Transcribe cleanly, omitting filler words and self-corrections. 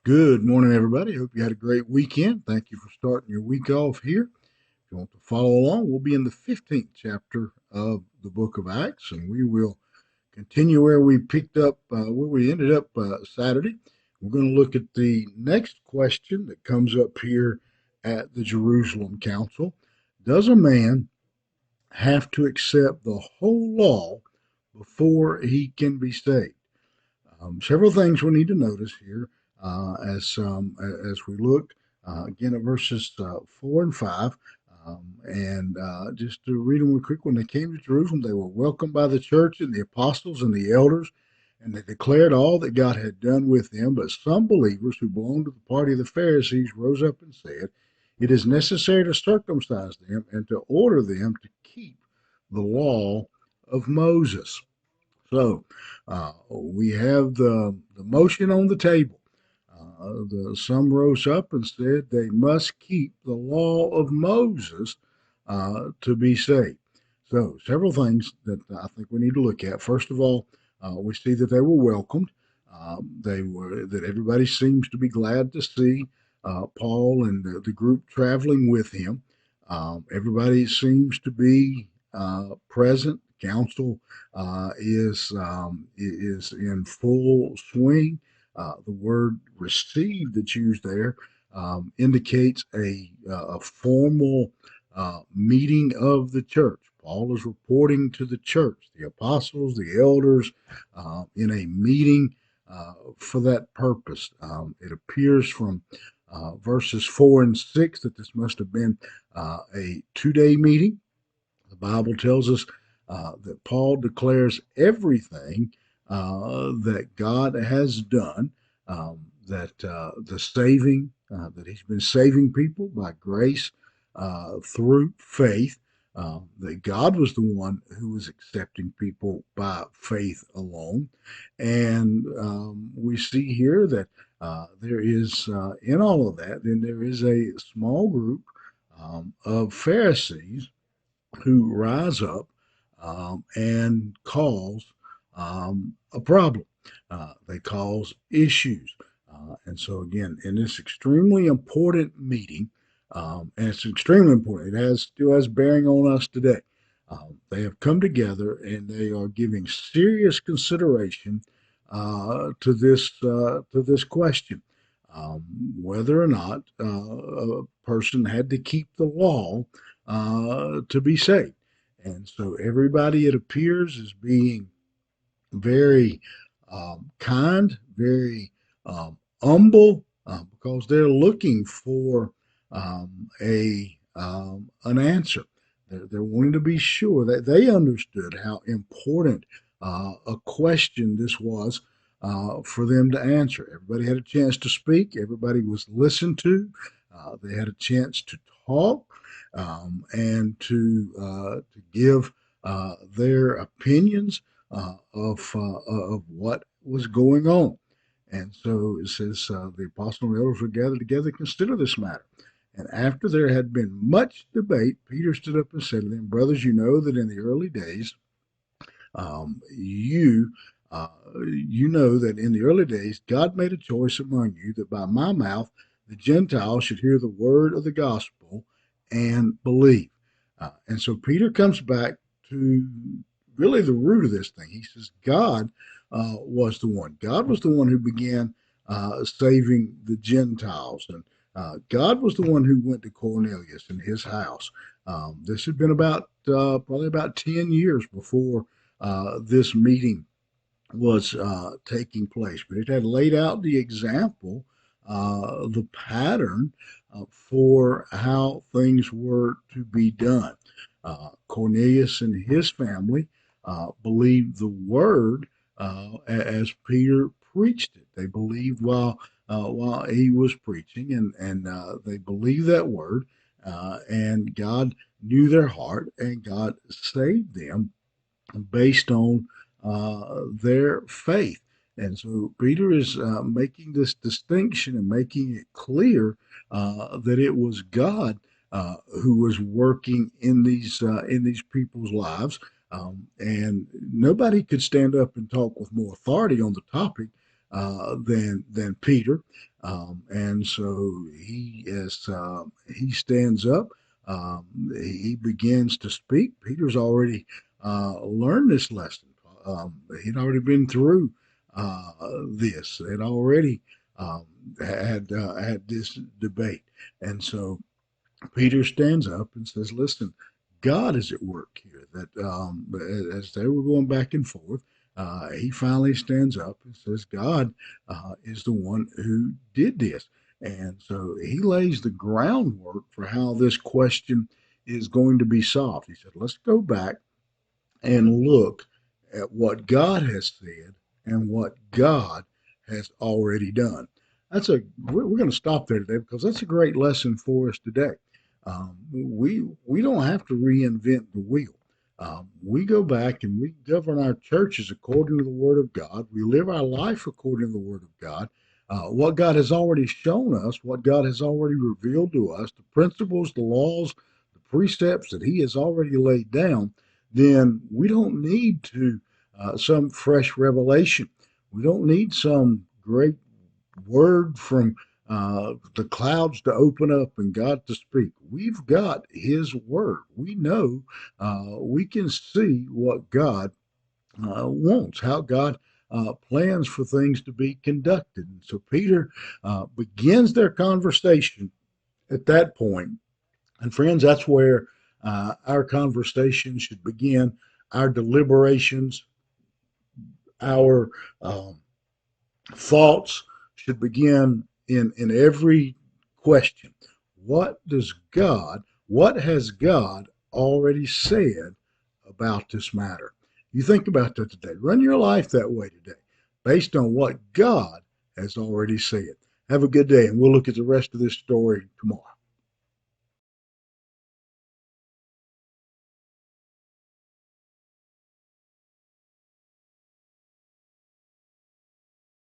Good morning, everybody. Hope you had a great weekend. Thank you for starting your week off here. If you want to follow along, we'll be in the 15th chapter of the book of Acts, and we will continue where we picked up, where we ended up Saturday. We're going to look at the next question that comes up here at the Jerusalem Council. Does a man have to accept the whole law before he can be saved? Several things we need to notice here as we look again at verses 4 and 5. And just to read them real quick, when they came to Jerusalem, they were welcomed by the church and the apostles and the elders, and they declared all that God had done with them. But some believers who belonged to the party of the Pharisees rose up and said, "It is necessary to circumcise them and to order them to keep the law of Moses." So we have the motion on the table. Some rose up and said they must keep the law of Moses to be saved. So several things that I think we need to look at. First of all, we see that they were welcomed. They were that everybody seems to be glad to see Paul and the group traveling with him. Everybody seems to be present. Council is in full swing. The word "received" that's used there indicates a formal meeting of the church. Paul is reporting to the church, the apostles, the elders, in a meeting for that purpose. It appears from verses 4 and 6 that this must have been a 2 day meeting. The Bible tells us that Paul declares everything that God has done, that the saving, that he's been saving people by grace through faith, that God was the one who was accepting people by faith alone. And we see here that there is, in all of that, then there is a small group of Pharisees who rise up and cause a problem. They cause issues. And so, again, in this extremely important meeting, and it's extremely important, still has bearing on us today. They have come together and they are giving serious consideration to this question, whether or not a person had to keep the law to be saved. And so everybody, it appears, is being very kind, very humble, because they're looking for a an answer. They're wanting to be sure that they understood how important a question this was for them to answer. Everybody had a chance to speak. Everybody was listened to. They had a chance to talk and to give their opinions of what was going on. And so it says the apostles and elders were gathered together to consider this matter. And after there had been much debate, Peter stood up and said to them, "Brothers, you know that in the early days, um, you you know that in the early days God made a choice among you that by my mouth the Gentiles should hear the word of the gospel and believe." And so Peter comes back to really the root of this thing. He says God was the one. God was the one who began saving the Gentiles, and God was the one who went to Cornelius in his house. This had been about probably about 10 years before this meeting was taking place, but it had laid out the example, the pattern for how things were to be done. Cornelius and his family believed the word as Peter preached it. They believed while he was preaching, and they believed that word, and God knew their heart, and God saved them based on their faith. And so Peter is making this distinction and making it clear that it was God who was working in these people's lives, and nobody could stand up and talk with more authority on the topic than Peter, and so he stands up. Um, he begins to speak. Peter's already learned this lesson. He'd already been through this. They'd already um, had this debate, and so Peter stands up and says, "Listen, God is at work here." That as they were going back and forth, he finally stands up and says, "God is the one who did this," and so he lays the groundwork for how this question is going to be solved. He said, "Let's go back and look at what God has said and what God has already done." We're going to stop there today because that's a great lesson for us today. We don't have to reinvent the wheel. We go back and we govern our churches according to the Word of God. We live our life according to the Word of God. What God has already shown us, what God has already revealed to us, the principles, the laws, the precepts that He has already laid down, then we don't need to some fresh revelation. We don't need some great word from the clouds to open up and God to speak. We've got His word. We know we can see what God wants, how God plans for things to be conducted. And so Peter begins their conversation at that point. And friends, that's where our conversation should begin, our deliberations, our thoughts should begin in every question. What has God already said about this matter? You think about that today. Run your life that way today, based on what God has already said. Have a good day, and we'll look at the rest of this story tomorrow.